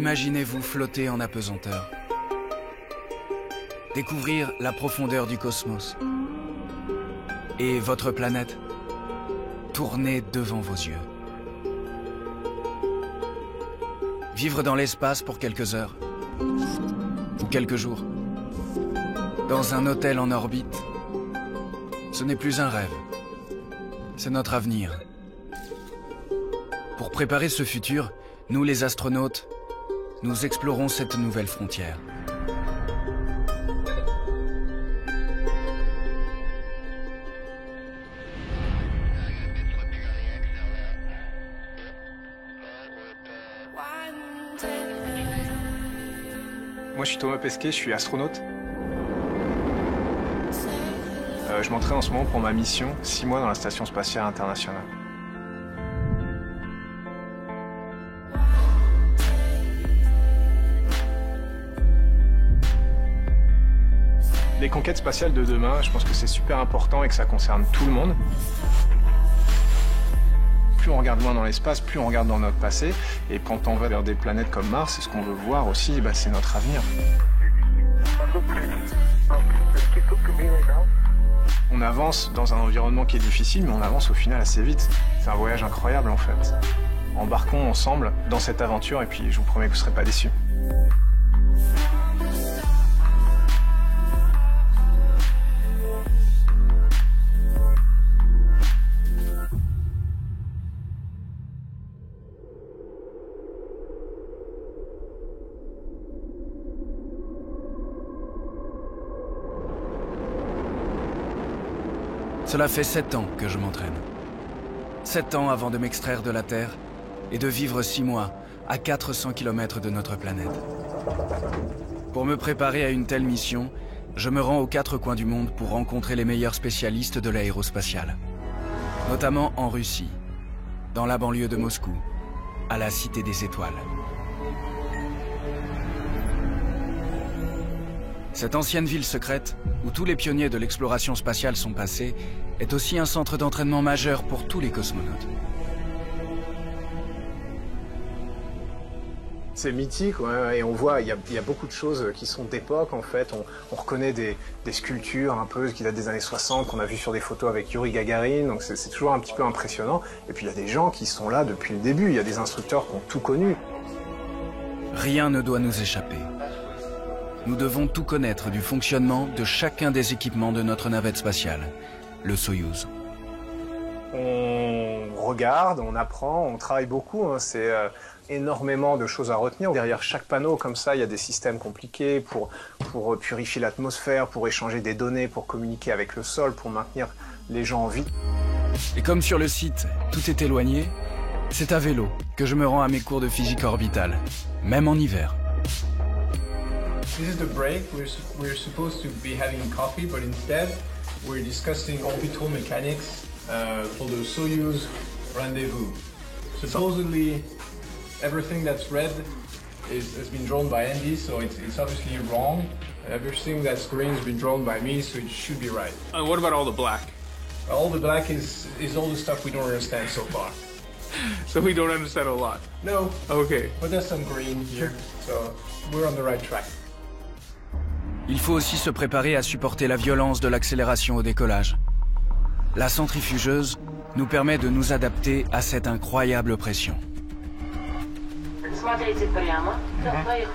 Imaginez-vous flotter en apesanteur. Découvrir la profondeur du cosmos. Et votre planète tourner devant vos yeux. Vivre dans l'espace pour quelques heures ou quelques jours. Dans un hôtel en orbite, ce n'est plus un rêve. C'est notre avenir. Pour préparer ce futur, nous les astronautes, nous explorons cette nouvelle frontière. Moi je suis Thomas Pesquet, je suis astronaute. Je m'entraîne en ce moment pour ma mission, 6 mois dans la Station Spatiale Internationale. Les conquêtes spatiales de demain, je pense que c'est super important et que ça concerne tout le monde. Plus on regarde loin dans l'espace, plus on regarde dans notre passé. Et quand on va vers des planètes comme Mars, ce qu'on veut voir aussi, c'est notre avenir. On avance dans un environnement qui est difficile, mais on avance au final assez vite. C'est un voyage incroyable en fait. Embarquons ensemble dans cette aventure et puis je vous promets que vous ne serez pas déçus. Cela fait 7 ans que je m'entraîne. 7 ans avant de m'extraire de la Terre et de vivre 6 mois à 400 km de notre planète. Pour me préparer à une telle mission, je me rends aux 4 coins du monde pour rencontrer les meilleurs spécialistes de l'aérospatiale. Notamment en Russie, dans la banlieue de Moscou, à la Cité des Étoiles. Cette ancienne ville secrète, où tous les pionniers de l'exploration spatiale sont passés, est aussi un centre d'entraînement majeur pour tous les cosmonautes. C'est mythique, ouais, et on voit, il y a beaucoup de choses qui sont d'époque en fait. On reconnaît des sculptures un peu qui datent des années 60 qu'on a vues sur des photos avec Yuri Gagarin, donc c'est toujours un petit peu impressionnant. Et puis il y a des gens qui sont là depuis le début, il y a des instructeurs qui ont tout connu. Rien ne doit nous échapper. Nous devons tout connaître du fonctionnement de chacun des équipements de notre navette spatiale, le Soyouz. On regarde, on apprend, on travaille beaucoup, c'est énormément de choses à retenir. Derrière chaque panneau, comme ça, il y a des systèmes compliqués pour purifier l'atmosphère, pour échanger des données, pour communiquer avec le sol, pour maintenir les gens en vie. Et comme sur le site, tout est éloigné, c'est à vélo que je me rends à mes cours de physique orbitale, même en hiver. This is the break. We're supposed to be having coffee, but instead we're discussing orbital mechanics for the Soyuz rendezvous. Supposedly, everything that's red has been drawn by Andy, so it's obviously wrong. Everything that's green has been drawn by me, so it should be right. What about all the black? All the black is all the stuff we don't understand so far. So we don't understand a lot? No. Okay. But there's some green here, so we're on the right track. Il faut aussi se préparer à supporter la violence de l'accélération au décollage. La centrifugeuse nous permet de nous adapter à cette incroyable pression. Смотрите прямо. Да, поехали.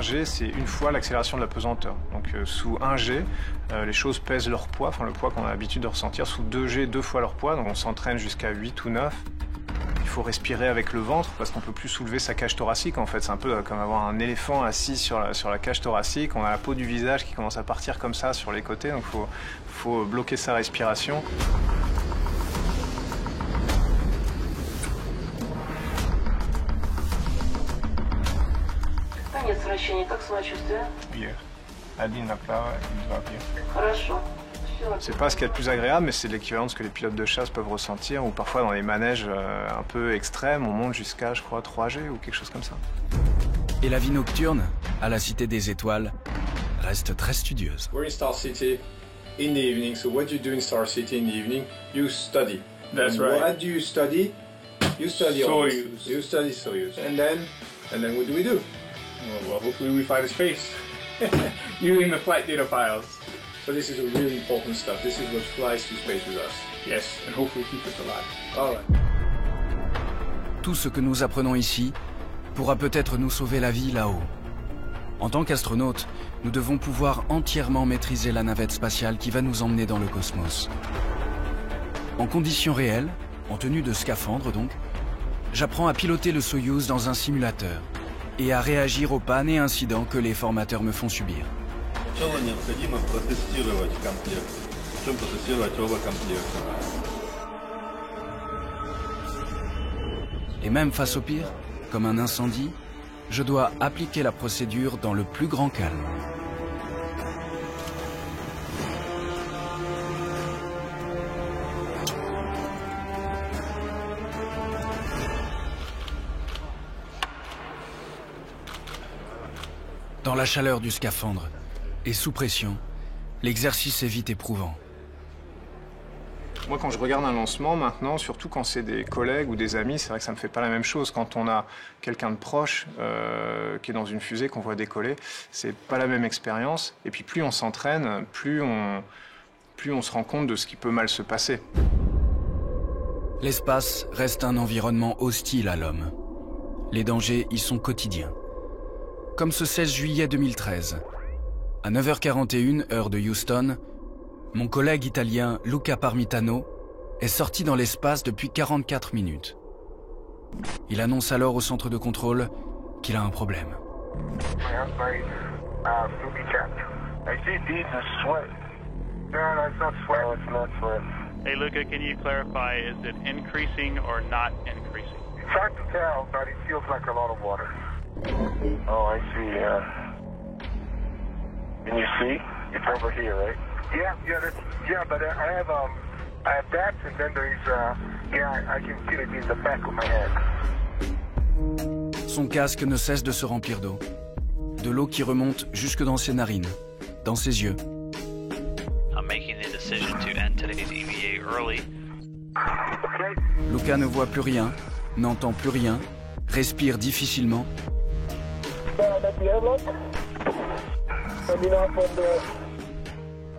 1G, c'est une fois l'accélération de la pesanteur. Donc sous 1G, les choses pèsent leur poids, enfin le poids qu'on a l'habitude de ressentir. Sous 2G, 2 fois leur poids, donc on s'entraîne jusqu'à 8 ou 9. Il faut respirer avec le ventre parce qu'on ne peut plus soulever sa cage thoracique. En fait, c'est un peu comme avoir un éléphant assis sur la cage thoracique. On a la peau du visage qui commence à partir comme ça sur les côtés, donc il faut bloquer sa respiration. Конец вращения. Как самочувствие? Вверх. 1 направо и 2 вверх. Хорошо. C'est pas ce qu'il y a de plus agréable, mais c'est l'équivalent de ce que les pilotes de chasse peuvent ressentir, ou parfois dans les manèges un peu extrêmes, on monte jusqu'à, je crois, 3G ou quelque chose comme ça. Et la vie nocturne, à la Cité des Étoiles, reste très studieuse. We're in Star City. in the evening. So what you do in Star City in the evening, you study. That's And right. What do you study? You study Soyuz. You study Soyuz. And then what do we do? Well, hopefully we find a space. Using the flight data files. So this is a really important stuff. This is what flies to space with us. Yes, and hopefully keep us alive. All right. Tout ce que nous apprenons ici pourra peut-être nous sauver la vie là-haut. En tant qu'astronautes, nous devons pouvoir entièrement maîtriser la navette spatiale qui va nous emmener dans le cosmos. En conditions réelles, en tenue de scaphandre donc, j'apprends à piloter le Soyouz dans un simulateur et à réagir aux pannes et incidents que les formateurs me font subir. Сначала необходимо протестировать комплект. Причем протестировать оба комплекта. Et même face au pire, comme un incendie, je dois appliquer la procédure dans le plus grand calme. Dans la chaleur du scaphandre et sous pression, l'exercice est vite éprouvant. Moi, quand je regarde un lancement maintenant, surtout quand c'est des collègues ou des amis, c'est vrai que ça me fait pas la même chose. Quand on a quelqu'un de proche qui est dans une fusée qu'on voit décoller, c'est pas la même expérience. Et puis plus on s'entraîne, plus on se rend compte de ce qui peut mal se passer. L'espace reste un environnement hostile à l'homme. Les dangers y sont quotidiens. Comme ce 16 juillet 2013. À 9h41, heure de Houston, mon collègue italien Luca Parmitano est sorti dans l'espace depuis 44 minutes. Il annonce alors au centre de contrôle qu'il a un problème. Hey Luca, can you clarify, is it increasing or not increasing? It's hard to tell, but it feels like a lot of water. Oh, I see, yeah. Can you see? It's over here, right? Yeah, but I have that, and then there's, I can feel it in the back of my head. Son casque ne cesse de se remplir d'eau. De l'eau qui remonte jusque dans ses narines, dans ses yeux. I'm making the decision to end today's EVA early. Luca ne voit plus rien, n'entend plus rien, respire difficilement. At the airlock, coming off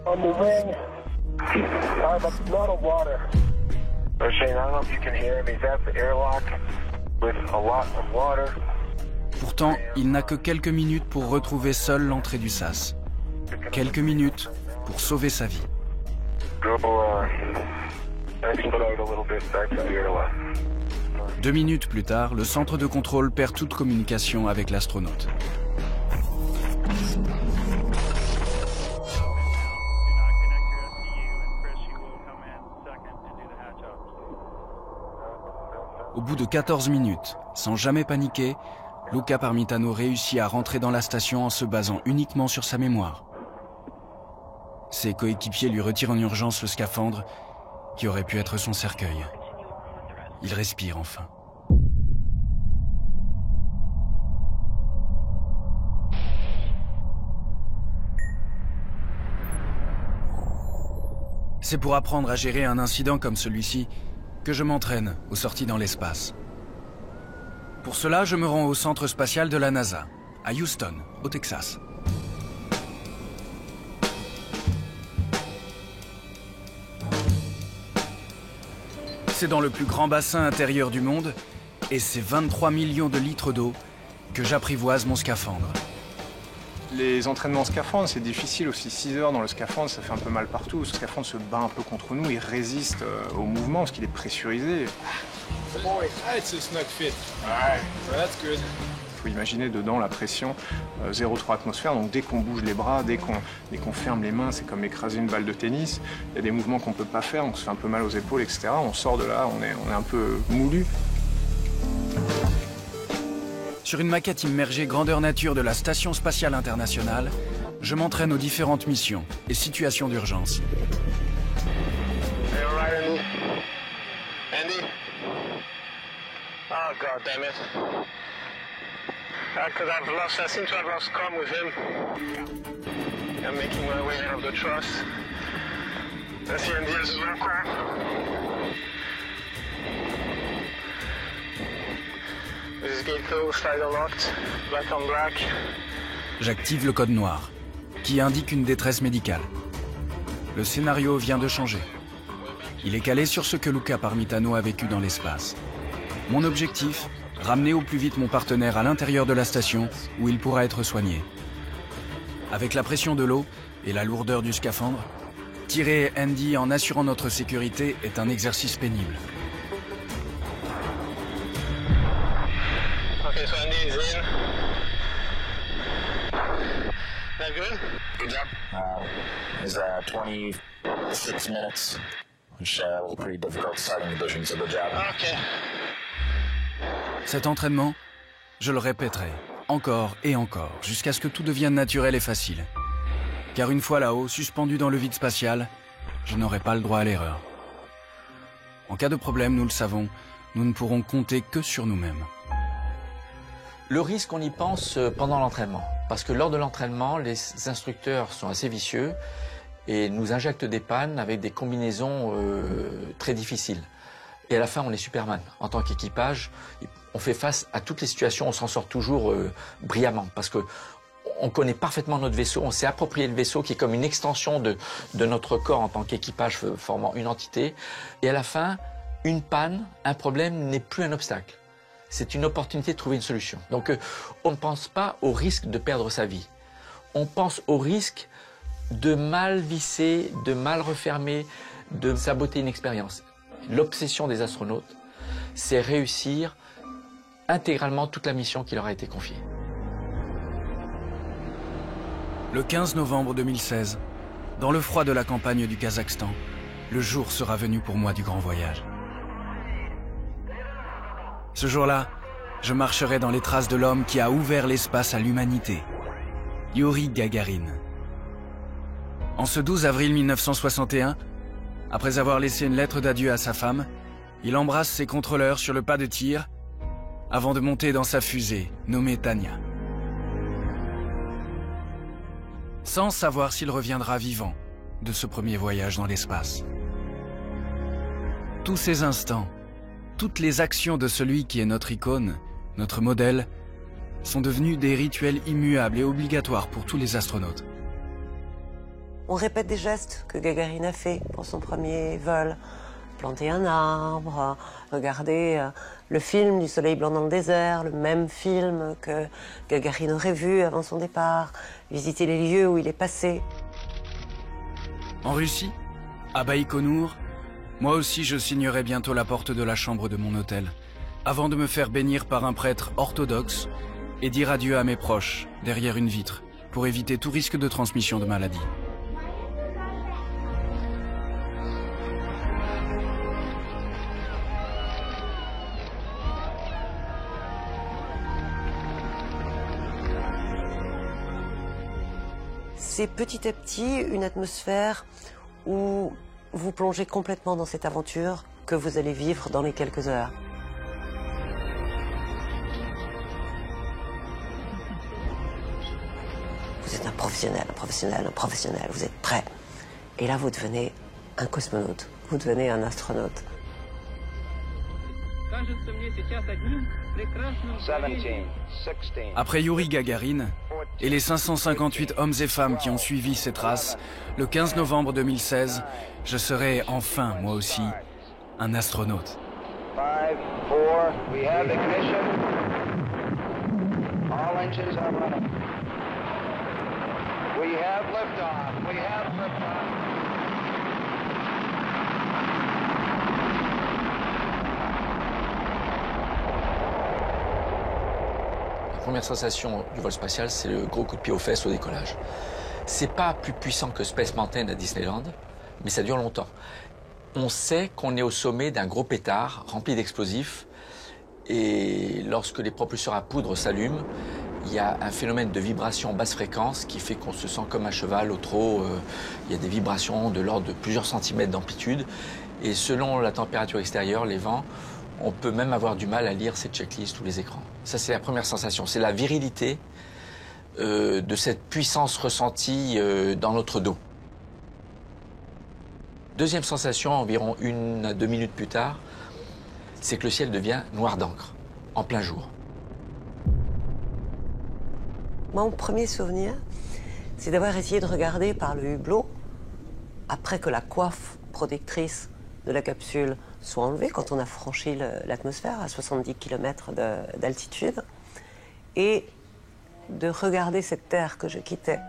on the wing, I have a lot of water. Shane, I don't know if you can hear me. That's the airlock with a lot of water. Pourtant, il n'a que quelques minutes pour retrouver seul l'entrée du sas. Quelques minutes pour sauver sa vie. Go, expedite a little bit back to the airlock. 2 minutes plus tard, le centre de contrôle perd toute communication avec l'astronaute. Au bout de 14 minutes, sans jamais paniquer, Luca Parmitano réussit à rentrer dans la station en se basant uniquement sur sa mémoire. Ses coéquipiers lui retirent en urgence le scaphandre qui aurait pu être son cercueil. Il respire enfin. C'est pour apprendre à gérer un incident comme celui-ci que je m'entraîne aux sorties dans l'espace. Pour cela, je me rends au centre spatial de la NASA, à Houston, au Texas. C'est dans le plus grand bassin intérieur du monde, et c'est 23 millions de litres d'eau que j'apprivoise mon scaphandre. Les entraînements scaphandre, c'est difficile aussi. 6 heures dans le scaphandre, ça fait un peu mal partout. Le scaphandre se bat un peu contre nous, il résiste au mouvement parce qu'il est pressurisé. It's a snug fit. Alright, so that's good. Il faut imaginer dedans la pression 0,3 atmosphère, donc dès qu'on bouge les bras, dès qu'on ferme les mains, c'est comme écraser une balle de tennis. Il y a des mouvements qu'on ne peut pas faire, on se fait un peu mal aux épaules, etc. On sort de là, on est un peu moulu. Sur une maquette immergée grandeur nature de la Station Spatiale Internationale, je m'entraîne aux différentes missions et situations d'urgence. Hey, all right, Andy? Andy? Oh, God damn it. Because I seem to have lost comm with him. I'm making my way out of the truss. J'active le code noir, qui indique une détresse médicale. Le scénario vient de changer. Il est calé sur ce que Luca Parmitano a vécu dans l'espace. Mon objectif, ramener au plus vite mon partenaire à l'intérieur de la station où il pourra être soigné. Avec la pression de l'eau et la lourdeur du scaphandre, tirer Andy en assurant notre sécurité est un exercice pénible. Okay, so Andy is in. That good? Good job. Is 26 minutes, which was pretty difficult starting the bushings of the job. Okay. Cet entraînement, je le répéterai encore et encore, jusqu'à ce que tout devienne naturel et facile. Car une fois là-haut, suspendu dans le vide spatial, je n'aurai pas le droit à l'erreur. En cas de problème, nous le savons, nous ne pourrons compter que sur nous-mêmes. Le risque, on y pense pendant l'entraînement. Parce que lors de l'entraînement, les instructeurs sont assez vicieux et nous injectent des pannes avec des combinaisons très difficiles. Et à la fin, on est Superman. En tant qu'équipage, on fait face à toutes les situations, on s'en sort toujours brillamment. Parce que on connaît parfaitement notre vaisseau, on s'est approprié le vaisseau qui est comme une extension de notre corps en tant qu'équipage formant une entité. Et à la fin, une panne, un problème n'est plus un obstacle. C'est une opportunité de trouver une solution. Donc on ne pense pas au risque de perdre sa vie. On pense au risque de mal visser, de mal refermer, de saboter une expérience. L'obsession des astronautes, c'est réussir intégralement toute la mission qui leur a été confiée. Le 15 novembre 2016, dans le froid de la campagne du Kazakhstan, le jour sera venu pour moi du grand voyage. Ce jour-là, je marcherai dans les traces de l'homme qui a ouvert l'espace à l'humanité, Youri Gagarin. En ce 12 avril 1961, après avoir laissé une lettre d'adieu à sa femme, il embrasse ses contrôleurs sur le pas de tir avant de monter dans sa fusée, nommée Tania. Sans savoir s'il reviendra vivant de ce premier voyage dans l'espace. Tous ces instants, toutes les actions de celui qui est notre icône, notre modèle, sont devenus des rituels immuables et obligatoires pour tous les astronautes. On répète des gestes que Gagarin a fait pour son premier vol. Planter un arbre, regarder le film du Soleil blanc dans le désert, le même film que Gagarin aurait vu avant son départ, visiter les lieux où il est passé. En Russie, à Baïkonour, moi aussi je signerai bientôt la porte de la chambre de mon hôtel, avant de me faire bénir par un prêtre orthodoxe et dire adieu à mes proches derrière une vitre, pour éviter tout risque de transmission de maladie. C'est petit à petit une atmosphère où vous plongez complètement dans cette aventure que vous allez vivre dans les quelques heures. Vous êtes un professionnel, un professionnel, un professionnel, vous êtes prêt. Et là, vous devenez un cosmonaute, vous devenez un astronaute. Après Youri Gagarin et les 558 hommes et femmes qui ont suivi ses traces, le 15 novembre 2016, je serai enfin, moi aussi, un astronaute. 5, 4, we have ignition. All engines are running. We have liftoff. We have liftoff. La première sensation du vol spatial, c'est le gros coup de pied aux fesses au décollage. C'est pas plus puissant que Space Mountain à Disneyland, mais ça dure longtemps. On sait qu'on est au sommet d'un gros pétard rempli d'explosifs, et lorsque les propulseurs à poudre s'allument, il y a un phénomène de vibration basse fréquence qui fait qu'on se sent comme un cheval au trot. Il y a des vibrations de l'ordre de plusieurs centimètres d'amplitude, et selon la température extérieure, les vents, on peut même avoir du mal à lire ces checklists ou les écrans. Ça, c'est la première sensation. C'est la virilité de cette puissance ressentie dans notre dos. Deuxième sensation, environ 1 à 2 minutes plus tard, c'est que le ciel devient noir d'encre, en plein jour. Mon premier souvenir, c'est d'avoir essayé de regarder par le hublot, après que la coiffe protectrice de la capsule soit enlevée, quand on a franchi l'atmosphère à 70 km d'altitude, et de regarder cette terre que je quittais.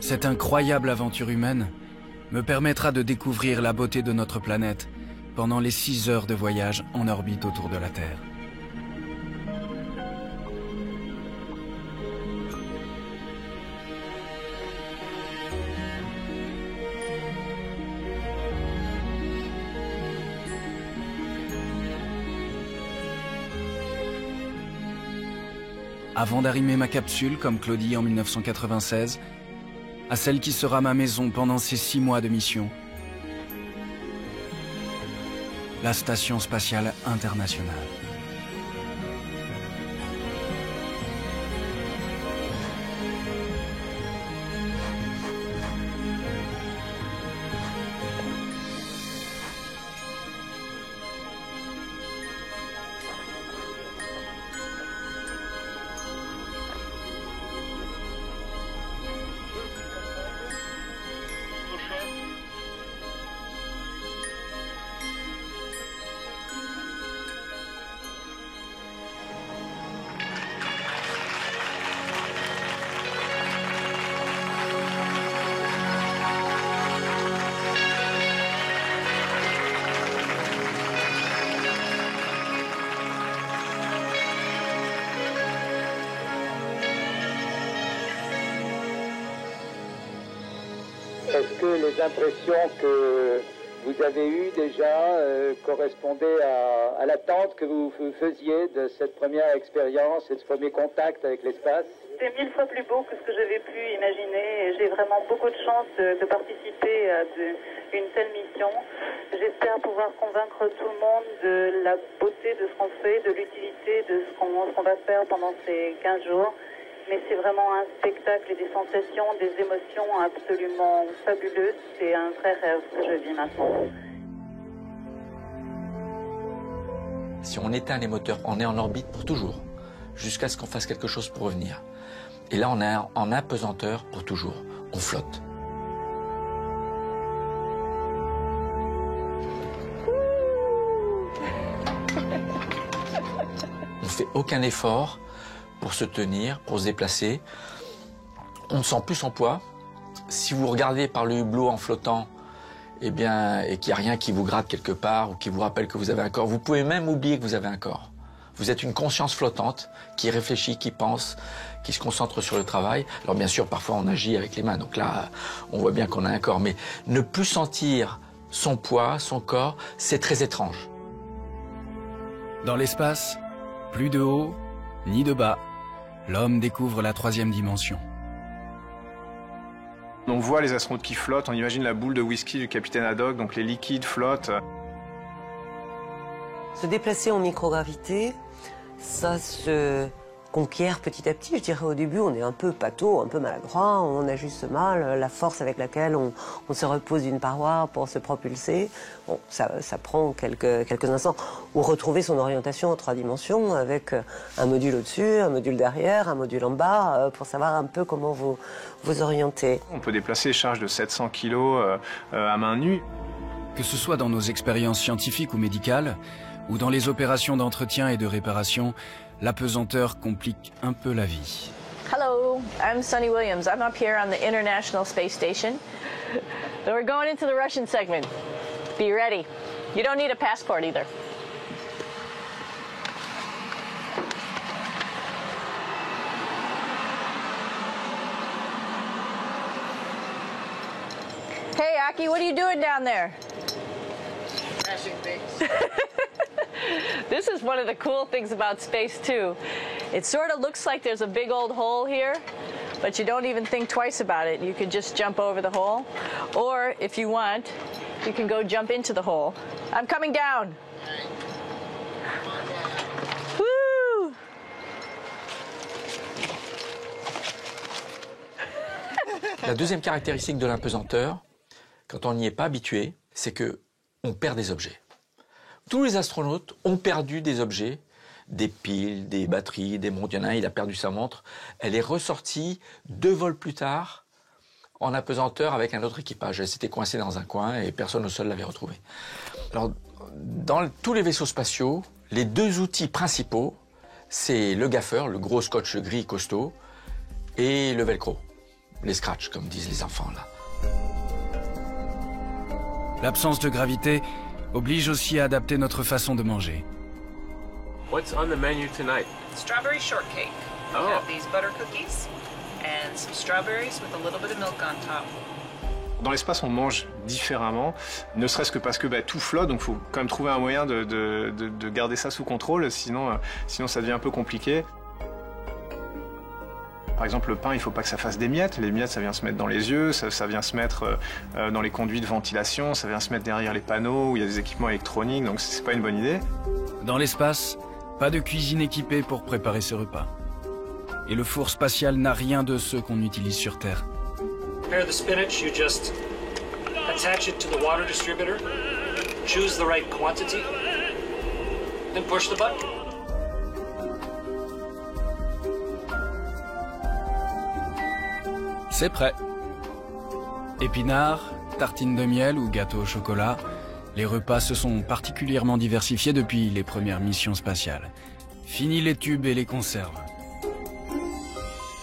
Cette incroyable aventure humaine me permettra de découvrir la beauté de notre planète pendant les 6 heures de voyage en orbite autour de la Terre. Avant d'arrimer ma capsule, comme Claudie en 1996, à celle qui sera ma maison pendant ces 6 mois de mission, la Station Spatiale Internationale. Est-ce que les impressions que vous avez eues déjà correspondaient à l'attente que vous faisiez de cette première expérience et de ce premier contact avec l'espace? C'est 1000 fois plus beau que ce que j'avais pu imaginer et j'ai vraiment beaucoup de chance de participer à une telle mission. J'espère pouvoir convaincre tout le monde de la beauté de ce qu'on fait, de l'utilité de ce qu'on va faire pendant ces 15 jours. Mais c'est vraiment un spectacle et des sensations, des émotions absolument fabuleuses. C'est un vrai rêve que je vis maintenant. Si on éteint les moteurs, on est en orbite pour toujours, jusqu'à ce qu'on fasse quelque chose pour revenir. Et là, on est en apesanteur pour toujours. On flotte. On ne fait aucun effort pour se tenir, pour se déplacer. On ne sent plus son poids. Si vous regardez par le hublot en flottant, eh bien, et qu'il n'y a rien qui vous gratte quelque part ou qui vous rappelle que vous avez un corps, vous pouvez même oublier que vous avez un corps. Vous êtes une conscience flottante qui réfléchit, qui pense, qui se concentre sur le travail. Alors bien sûr, parfois on agit avec les mains, donc là, on voit bien qu'on a un corps. Mais ne plus sentir son poids, son corps, c'est très étrange. Dans l'espace, plus de haut, ni de bas, l'homme découvre la 3e dimension. On voit les astronautes qui flottent, on imagine la boule de whisky du capitaine Haddock, donc les liquides flottent. Se déplacer en microgravité, ça se conquiert petit à petit. Je dirais au début, on est un peu pâteau, un peu maladroit, on ajuste mal la force avec laquelle on se repose d'une paroi pour se propulser. Bon, ça prend quelques instants. Ou retrouver son orientation en 3 dimensions avec un module au-dessus, un module derrière, un module en bas, pour savoir un peu comment vous orienter. On peut déplacer des charges de 700 kg à main nue. Que ce soit dans nos expériences scientifiques ou médicales, ou dans les opérations d'entretien et de réparation, l'apesanteur complique un peu la vie. Hello, I'm Sunny Williams. I'm up here on the International Space Station. Then we're going into the Russian segment. Be ready. You don't need a passport either. Hey, Aki, what are you doing down there? Crashing things. This is one of the cool things about space, too. It sort of looks like there's a big old hole here, but you don't even think twice about it. You could just jump over the hole, or if you want, you can go jump into the hole. I'm coming down. Woo! La deuxième caractéristique de l'impesanteur, quand on n'y est pas habitué, c'est qu'on perd des objets. Tous les astronautes ont perdu des objets, des piles, des batteries, des montres. Il y en a un, il a perdu sa montre. Elle est ressortie 2 vols plus tard en apesanteur avec un autre équipage. Elle s'était coincée dans un coin et personne au sol l'avait retrouvée. Alors, dans tous les vaisseaux spatiaux, les 2 outils principaux, c'est le gaffeur, le gros scotch gris costaud, et le velcro, les scratchs, comme disent les enfants là. L'absence de gravité oblige aussi à adapter notre façon de manger. What's on the menu tonight? Strawberry shortcake. We have these butter cookies and some strawberries with a little bit of milk on top. Dans l'espace, on mange différemment, ne serait-ce que parce que tout flotte, donc il faut quand même trouver un moyen de garder ça sous contrôle, sinon ça devient un peu compliqué. Par exemple, le pain, il ne faut pas que ça fasse des miettes. Les miettes, ça vient se mettre dans les yeux, ça vient se mettre dans les conduits de ventilation, ça vient se mettre derrière les panneaux où il y a des équipements électroniques, donc c'est pas une bonne idée. Dans l'espace, pas de cuisine équipée pour préparer ce repas. Et le four spatial n'a rien de ceux qu'on utilise sur Terre. Prepare the spinach, you just attach it to the water distributor, choose the right quantity, then push the button. C'est prêt. Épinards, tartines de miel ou gâteaux au chocolat, les repas se sont particulièrement diversifiés depuis les premières missions spatiales. Fini les tubes et les conserves.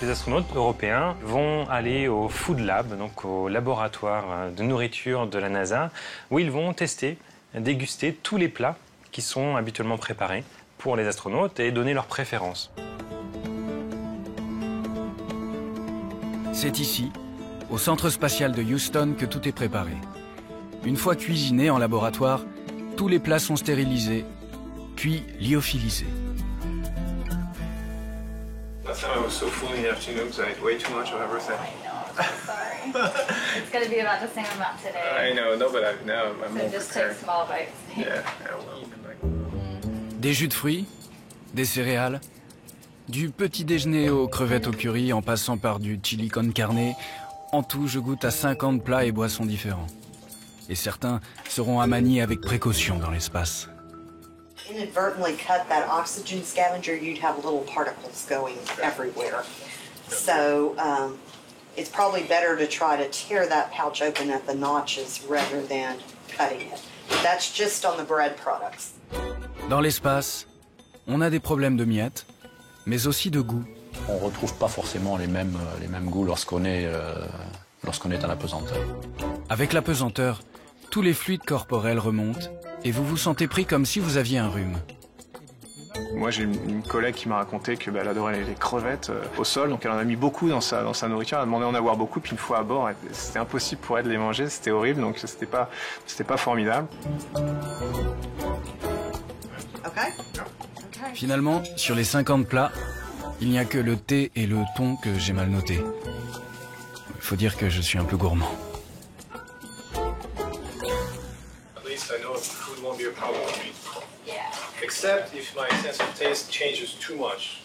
Les astronautes européens vont aller au Food Lab, donc au laboratoire de nourriture de la NASA, où ils vont tester, déguster tous les plats qui sont habituellement préparés pour les astronautes et donner leurs préférences. C'est ici, au centre spatial de Houston, que tout est préparé. Une fois cuisinés en laboratoire, tous les plats sont stérilisés, puis lyophilisés. Last time I was so full in the afternoon because I ate way too much of everything. Sorry. It's going to be about the same amount today. I know, no, but I'm more just prepared. take small bites. Yeah, I will. Des jus de fruits, des céréales, du petit déjeuner aux crevettes au curry en passant par du chili con carne. En tout, je goûte à 50 plats et boissons différents. Et certains seront à manier avec précaution dans l'espace. Inadvertently cut that oxygen scavenger, you'd have little particles going everywhere. So it's probably better to try to tear that pouch open at the notches rather than cutting it. That's just on the bread products. Dans l'espace, on a des problèmes de miettes, mais aussi de goût. On ne retrouve pas forcément les mêmes goûts lorsqu'on est en apesanteur. Avec l'apesanteur, tous les fluides corporels remontent et vous vous sentez pris comme si vous aviez un rhume. Moi, j'ai une collègue qui m'a raconté qu'elle adorait les crevettes au sol, donc elle en a mis beaucoup dans sa nourriture, elle a demandé d'en avoir beaucoup, puis une fois à bord, c'était impossible pour elle de les manger, c'était horrible, donc c'était pas formidable. Finalement, sur les 50 plats, il n'y a que le thé et le thon que j'ai mal notés. Il faut dire que je suis un peu gourmand. At least I know food won't be a problem for me. Yeah. Except if my sense of taste changes too much,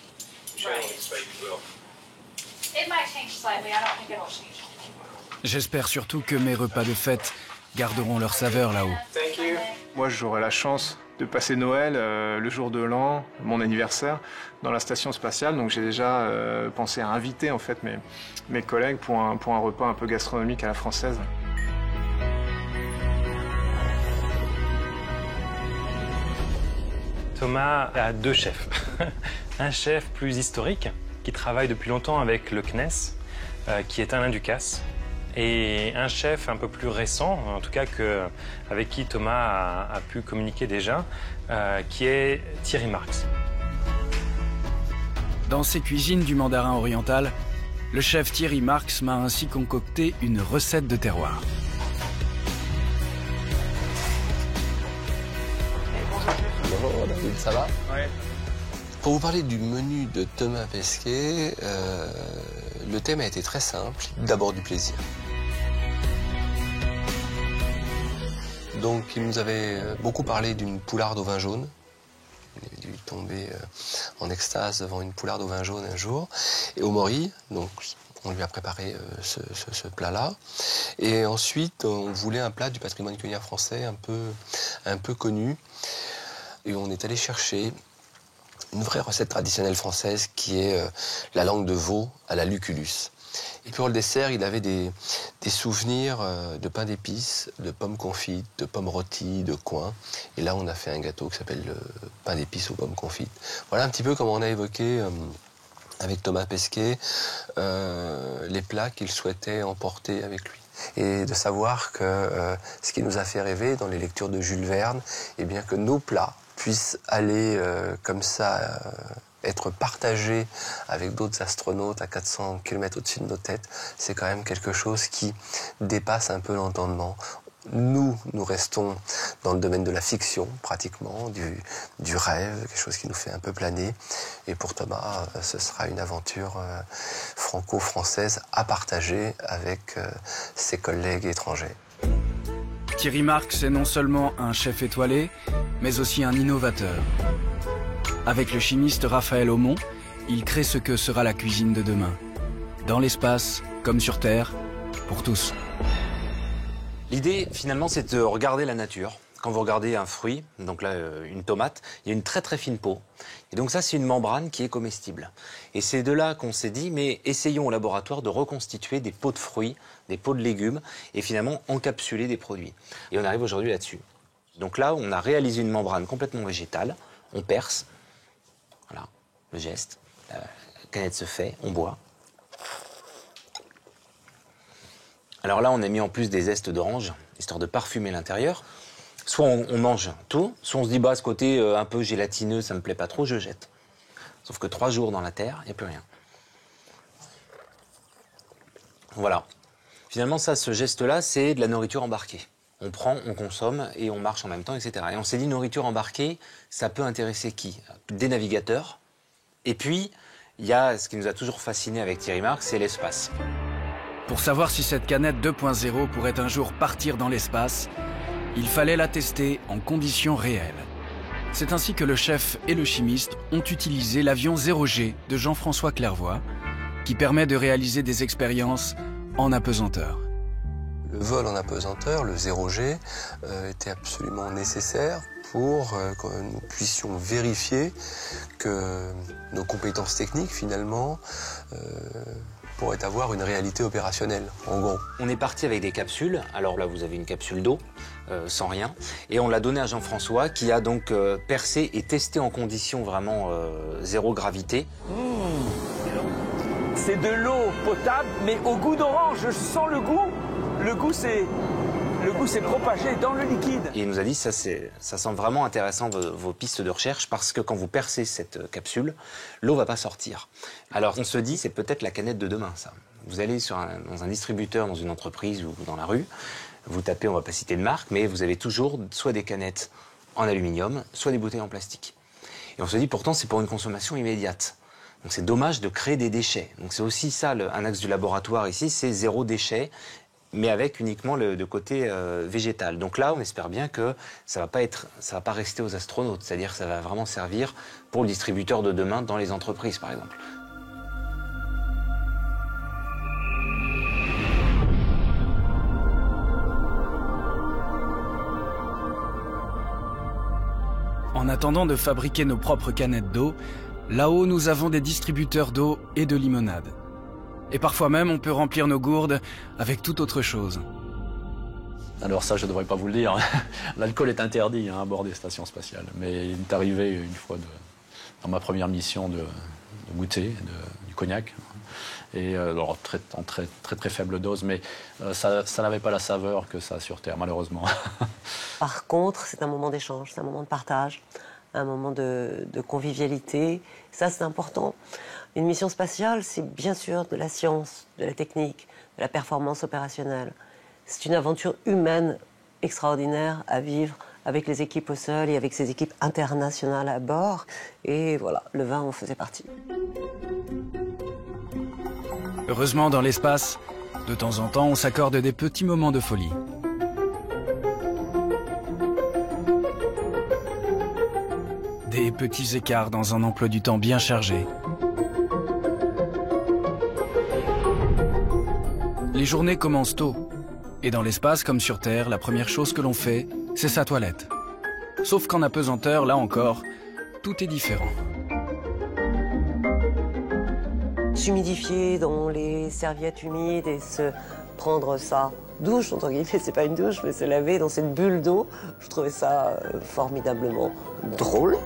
which I don't expect it will. It might change slightly. I don't think it'll change. J'espère surtout que mes repas de fête garderont leur saveur là-haut. Thank you. Moi, j'aurai la chance de passer Noël, le jour de l'an, mon anniversaire, dans la station spatiale. Donc j'ai déjà pensé à inviter en fait mes collègues pour un repas un peu gastronomique à la française. Thomas a 2 chefs. Un chef plus historique, qui travaille depuis longtemps avec le CNES, qui est Alain Ducasse, et un chef un peu plus récent, en tout cas avec qui Thomas a pu communiquer déjà, qui est Thierry Marx. Dans ses cuisines du mandarin oriental, le chef Thierry Marx m'a ainsi concocté une recette de terroir. Bonjour David, ça va? Ouais. Pour vous parler du menu de Thomas Pesquet, le thème a été très simple, d'abord du plaisir. Donc il nous avait beaucoup parlé d'une poularde au vin jaune. Il avait dû tomber en extase devant une poularde au vin jaune un jour. Et au mori, donc On lui a préparé ce plat-là. Et ensuite, on voulait un plat du patrimoine culinaire français un peu connu. Et on est allé chercher une vraie recette traditionnelle française qui est la langue de veau à la lucullus. Et pour le dessert, il avait des souvenirs de pain d'épices, de pommes confites, de pommes rôties, de coing. Et là, on a fait un gâteau qui s'appelle le pain d'épices aux pommes confites. Voilà un petit peu comme on a évoqué avec Thomas Pesquet les plats qu'il souhaitait emporter avec lui. Et de savoir que ce qui nous a fait rêver dans les lectures de Jules Verne, eh bien que nos plats puissent aller comme ça être partagés avec d'autres astronautes à 400 km au-dessus de nos têtes, c'est quand même quelque chose qui dépasse un peu l'entendement. Nous restons dans le domaine de la fiction, pratiquement, du rêve, quelque chose qui nous fait un peu planer. Et pour Thomas, ce sera une aventure franco-française à partager avec ses collègues étrangers. Thierry Marx est non seulement un chef étoilé, mais aussi un innovateur. Avec le chimiste Raphaël Aumont, il crée ce que sera la cuisine de demain. Dans l'espace, comme sur Terre, pour tous. L'idée, finalement, c'est de regarder la nature. Quand vous regardez un fruit, donc là, une tomate, il y a une très très fine peau. Et donc ça, c'est une membrane qui est comestible. Et c'est de là qu'on s'est dit, mais essayons au laboratoire de reconstituer des peaux de fruits, des peaux de légumes, et finalement encapsuler des produits. Et on arrive aujourd'hui là-dessus. Donc là, on a réalisé une membrane complètement végétale, on perce, voilà, le geste, la canette se fait, on boit. Alors là, on a mis en plus des zestes d'orange, histoire de parfumer l'intérieur. Soit on mange tout, soit on se dit, bah, ce côté un peu gélatineux, ça me plaît pas trop, je jette. Sauf que 3 jours dans la terre, il n'y a plus rien. Voilà. Finalement, ça, ce geste-là, c'est de la nourriture embarquée. On prend, on consomme et on marche en même temps, etc. Et on s'est dit, nourriture embarquée, ça peut intéresser qui? Des navigateurs. Et puis, il y a ce qui nous a toujours fasciné avec Thierry Marx, c'est l'espace. Pour savoir si cette canette 2.0 pourrait un jour partir dans l'espace, il fallait la tester en conditions réelles. C'est ainsi que le chef et le chimiste ont utilisé l'avion 0G de Jean-François Clairvoy, qui permet de réaliser des expériences en apesanteur. Le vol en apesanteur, le 0G, était absolument nécessaire pour que nous puissions vérifier que nos compétences techniques, finalement, pourraient avoir une réalité opérationnelle, en gros. On est parti avec des capsules. Alors là, vous avez une capsule d'eau, sans rien. Et on l'a donnée à Jean-François, qui a donc percé et testé en conditions vraiment zéro gravité. C'est de l'eau potable, mais au goût d'orange. Je sens le goût. Le goût s'est propagé dans le liquide. Et il nous a dit, ça semble vraiment intéressant vos pistes de recherche, parce que quand vous percez cette capsule, l'eau va pas sortir. Alors on se dit, c'est peut-être la canette de demain, ça. Vous allez dans un distributeur, dans une entreprise ou dans la rue, vous tapez, on va pas citer de marque, mais vous avez toujours soit des canettes en aluminium, soit des bouteilles en plastique. Et on se dit, pourtant, c'est pour une consommation immédiate. Donc c'est dommage de créer des déchets. Donc c'est aussi ça, un axe du laboratoire ici, c'est zéro déchet, mais avec uniquement le côté végétal. Donc là, on espère bien que ça va pas rester aux astronautes, c'est-à-dire que ça va vraiment servir pour le distributeur de demain dans les entreprises, par exemple. En attendant de fabriquer nos propres canettes d'eau, là-haut, nous avons des distributeurs d'eau et de limonade. Et parfois même, on peut remplir nos gourdes avec toute autre chose. Alors ça, je ne devrais pas vous le dire. L'alcool est interdit à bord des stations spatiales. Mais il est arrivé une fois, dans ma première mission, de goûter du cognac. Et alors, en très faible dose, mais ça n'avait pas la saveur que ça a sur Terre, malheureusement. Par contre, c'est un moment d'échange, c'est un moment de partage, un moment de convivialité. Ça, c'est important. Une mission spatiale, c'est bien sûr de la science, de la technique, de la performance opérationnelle. C'est une aventure humaine extraordinaire à vivre avec les équipes au sol et avec ces équipes internationales à bord. Et voilà, le vin en faisait partie. Heureusement, dans l'espace, de temps en temps, on s'accorde des petits moments de folie. Des petits écarts dans un emploi du temps bien chargé. Les journées commencent tôt. Et dans l'espace, comme sur Terre, la première chose que l'on fait, c'est sa toilette. Sauf qu'en apesanteur, là encore, tout est différent. S'humidifier dans les serviettes humides et se prendre sa douche, entre guillemets, c'est pas une douche, mais se laver dans cette bulle d'eau, je trouvais ça formidablement drôle.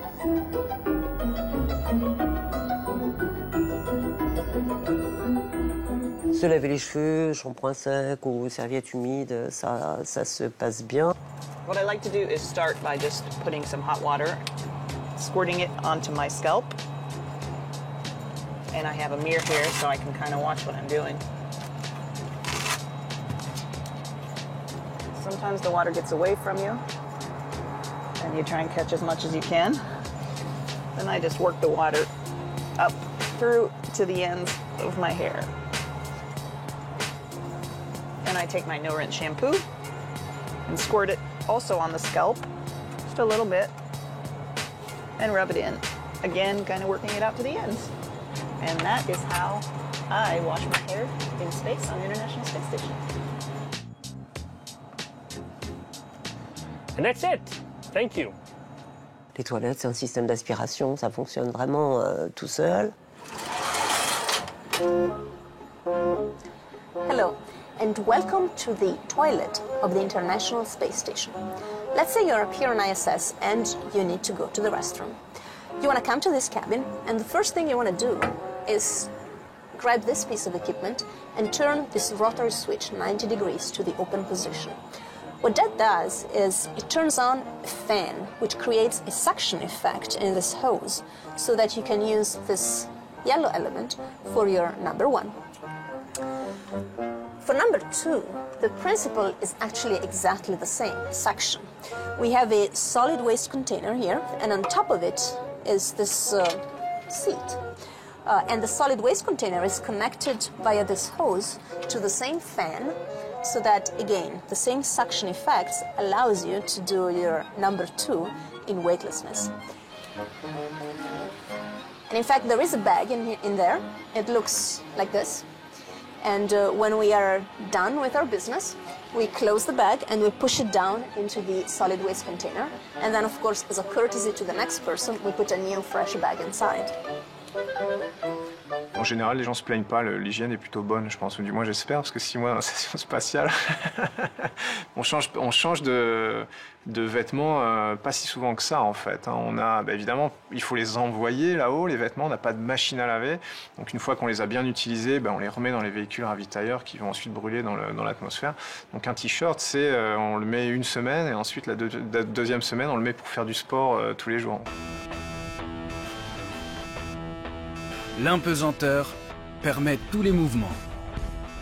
Se laver les cheveux, shampoing sec ou serviette humide, ça se passe bien. What I like to do is start by just putting some hot water, squirting it onto my scalp. And I have a mirror here so I can kind of watch what I'm doing. Sometimes the water gets away from you and you try and catch as much as you can. Then I just work the water up through to the ends of my hair. And I take my no-rinse shampoo and squirt it also on the scalp, just a little bit, and rub it in. Again, kind of working it out to the ends. And that is how I wash my hair in space on the International Space Station. And that's it. Thank you. Les toilettes, c'est un système d'aspiration, ça fonctionne vraiment tout seul. Hello, and welcome to the toilet of the International Space Station. Let's say you're up here on ISS and you need to go to the restroom. You want to come to this cabin, and the first thing you want to do is grab this piece of equipment and turn this rotary switch 90 degrees to the open position. What that does is it turns on a fan, which creates a suction effect in this hose, so that you can use this yellow element for your number one. For number two, the principle is actually exactly the same, suction. We have a solid waste container here, and on top of it is this seat. And the solid waste container is connected via this hose to the same fan, so that, again, the same suction effects allows you to do your number two in weightlessness. And in fact, there is a bag in there. It looks like this. And when we are done with our business, we close the bag and we push it down into the solid waste container. And then, of course, as a courtesy to the next person, we put a new fresh bag inside. En général, les gens se plaignent pas, l'hygiène est plutôt bonne, je pense, ou du moins j'espère, parce que 6 mois dans la station spatiale, on change de vêtements pas si souvent que ça en fait. On a, évidemment, il faut les envoyer là-haut, les vêtements, on n'a pas de machine à laver, donc une fois qu'on les a bien utilisés, on les remet dans les véhicules ravitailleurs qui vont ensuite brûler dans l'atmosphère. Donc un t-shirt, on le met une semaine et ensuite la deuxième semaine, on le met pour faire du sport tous les jours. L'impesanteur permet tous les mouvements,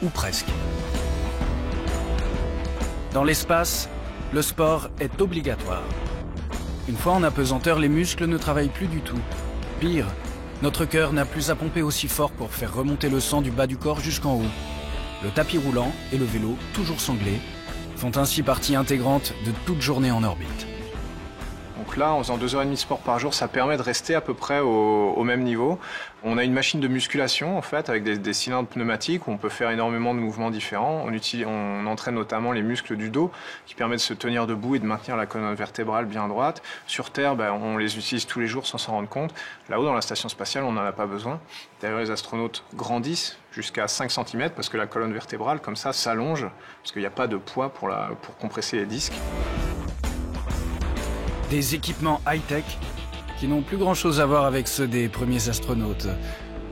ou presque. Dans l'espace, le sport est obligatoire. Une fois en apesanteur, les muscles ne travaillent plus du tout. Pire, notre cœur n'a plus à pomper aussi fort pour faire remonter le sang du bas du corps jusqu'en haut. Le tapis roulant et le vélo, toujours sanglés, font ainsi partie intégrante de toute journée en orbite. Donc là, en faisant 2h30 de sport par jour, ça permet de rester à peu près au même niveau. On a une machine de musculation, en fait, avec des cylindres pneumatiques où on peut faire énormément de mouvements différents. On entraîne notamment les muscles du dos, qui permettent de se tenir debout et de maintenir la colonne vertébrale bien droite. Sur Terre, on les utilise tous les jours sans s'en rendre compte. Là-haut, dans la station spatiale, on n'en a pas besoin. D'ailleurs, les astronautes grandissent jusqu'à 5 cm parce que la colonne vertébrale, comme ça, s'allonge, parce qu'il n'y a pas de poids pour compresser les disques. Des équipements high-tech qui n'ont plus grand-chose à voir avec ceux des premiers astronautes,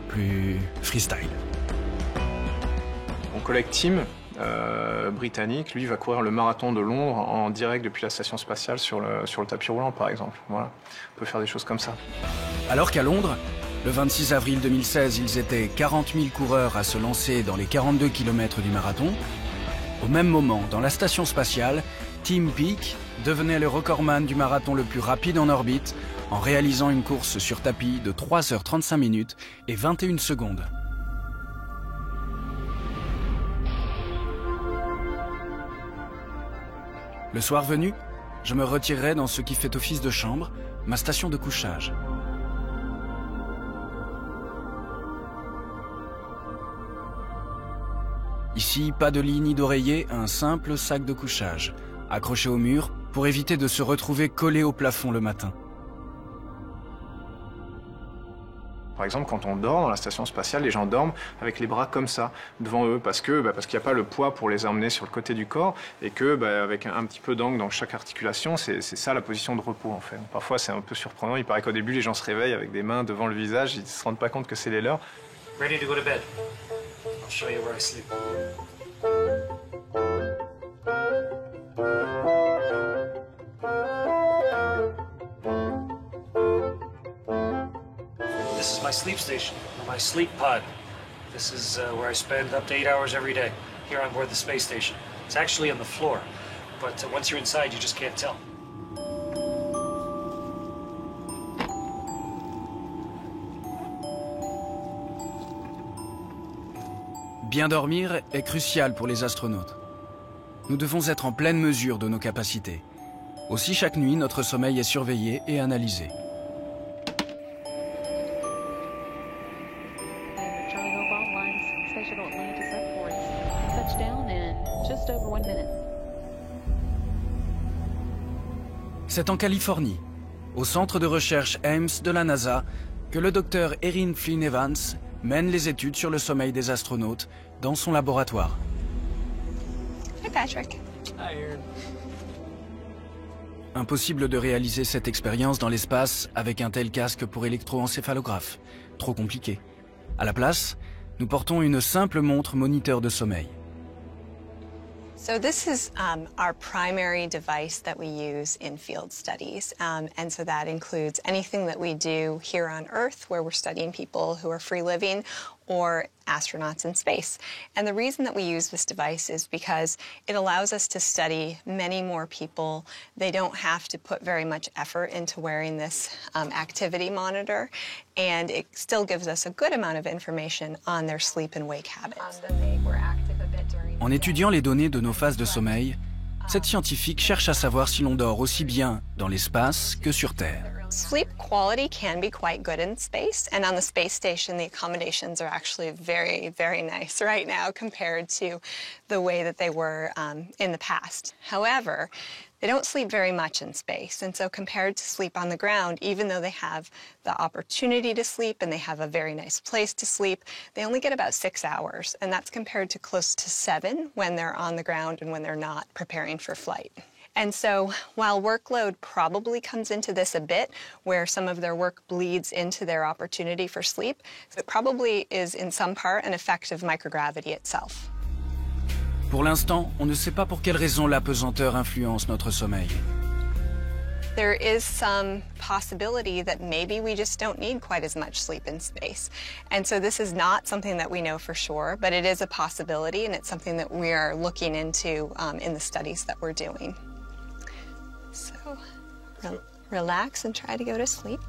plus freestyle. Mon collègue Tim, britannique, lui va courir le marathon de Londres en direct depuis la station spatiale sur le tapis roulant, par exemple. Voilà, on peut faire des choses comme ça. Alors qu'à Londres, le 26 avril 2016, ils étaient 40 000 coureurs à se lancer dans les 42 km du marathon. Au même moment, dans la station spatiale, Tim Peake devenait le recordman du marathon le plus rapide en orbite en réalisant une course sur tapis de 3h35 minutes et 21 secondes. Le soir venu, je me retirerai dans ce qui fait office de chambre, ma station de couchage. Ici, pas de lit ni d'oreiller, un simple sac de couchage, accroché au mur pour éviter de se retrouver collé au plafond le matin. Par exemple, quand on dort dans la station spatiale, les gens dorment avec les bras comme ça, devant eux, parce qu'il n'y a pas le poids pour les emmener sur le côté du corps, et que avec un petit peu d'angle dans chaque articulation, c'est ça la position de repos en fait. Parfois c'est un peu surprenant, il paraît qu'au début les gens se réveillent avec des mains devant le visage, ils ne se rendent pas compte que c'est les leurs. Ready to go to bed. I'll show you where I sleep. This is my sleep station, or my sleep pod. This is where I spend up to 8 hours every day, here on board the space station. It's actually on the floor, but once you're inside, you just can't tell. Bien dormir est crucial pour les astronautes. Nous devons être en pleine mesure de nos capacités. Aussi, chaque nuit, notre sommeil est surveillé et analysé. C'est en Californie, au centre de recherche Ames de la NASA, que le docteur Erin Flynn Evans mène les études sur le sommeil des astronautes dans son laboratoire. Hi Patrick. Hi Erin. Impossible de réaliser cette expérience dans l'espace avec un tel casque pour électroencéphalographe. Trop compliqué. À la place, nous portons une simple montre moniteur de sommeil. So this is our primary device that we use in field studies, and so that includes anything that we do here on Earth, where we're studying people who are free living, or astronauts in space. And the reason that we use this device is because it allows us to study many more people. They don't have to put very much effort into wearing this activity monitor, and it still gives us a good amount of information on their sleep and wake habits. En étudiant les données de nos phases de sommeil, cette scientifique cherche à savoir si l'on dort aussi bien dans l'espace que sur Terre. Sleep quality can be quite good in space, and on the space station the accommodations are actually very, very nice right now compared to the way that they were in the past. However, they don't sleep very much in space, and so compared to sleep on the ground, even though they have the opportunity to sleep and they have a very nice place to sleep, they only get about 6 hours, and that's compared to close to 7 when they're on the ground and when they're not preparing for flight. And so while workload probably comes into this a bit, where some of their work bleeds into their opportunity for sleep, it probably is in some part an effect of microgravity itself. Pour l'instant, on ne sait pas pour quelle raison l'apesanteur influence notre sommeil. There is some possibility that maybe we just don't need quite as much sleep in space. And so this is not something that we know for sure, but it is a possibility, and it's something that we are looking into in the studies that we're doing. So relax and try to go to sleep.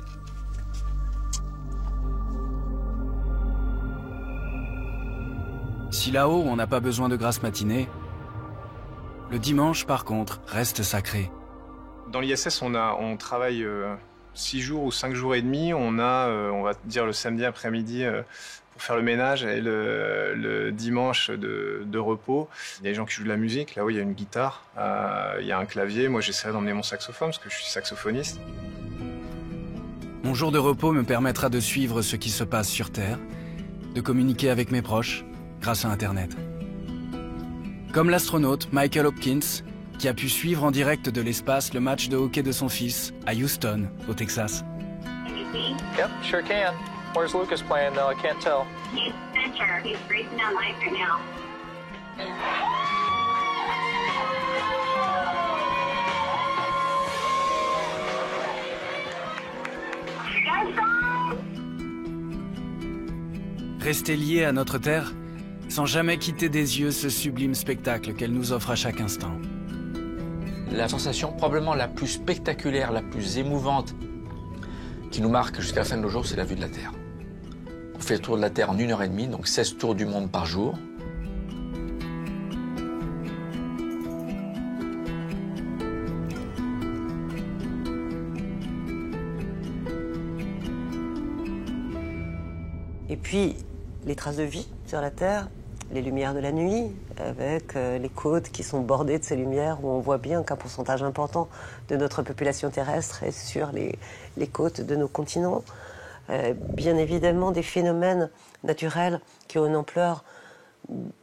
Si là-haut, on n'a pas besoin de grasse matinée, le dimanche, par contre, reste sacré. Dans l'ISS, on travaille 6 jours ou 5 jours et demi. On va dire, le samedi après-midi pour faire le ménage et le dimanche de repos. Il y a des gens qui jouent de la musique. Là-haut, il y a une guitare, il y a un clavier. Moi, j'essaierai d'emmener mon saxophone parce que je suis saxophoniste. Mon jour de repos me permettra de suivre ce qui se passe sur Terre, de communiquer avec mes proches grâce à Internet. Comme l'astronaute Michael Hopkins, qui a pu suivre en direct de l'espace le match de hockey de son fils à Houston, au Texas. Yep, sure can. Where's Lucas playing though? I can't tell. He's center. He's racing down lights right now. Rester lié à notre Terre, sans jamais quitter des yeux ce sublime spectacle qu'elle nous offre à chaque instant. La sensation probablement la plus spectaculaire, la plus émouvante, qui nous marque jusqu'à la fin de nos jours, c'est la vue de la Terre. On fait le tour de la Terre en 1h30, donc 16 tours du monde par jour. Et puis, les traces de vie sur la Terre, les lumières de la nuit, avec les côtes qui sont bordées de ces lumières, où on voit bien qu'un pourcentage important de notre population terrestre est sur les côtes de nos continents. Bien évidemment, des phénomènes naturels qui ont une ampleur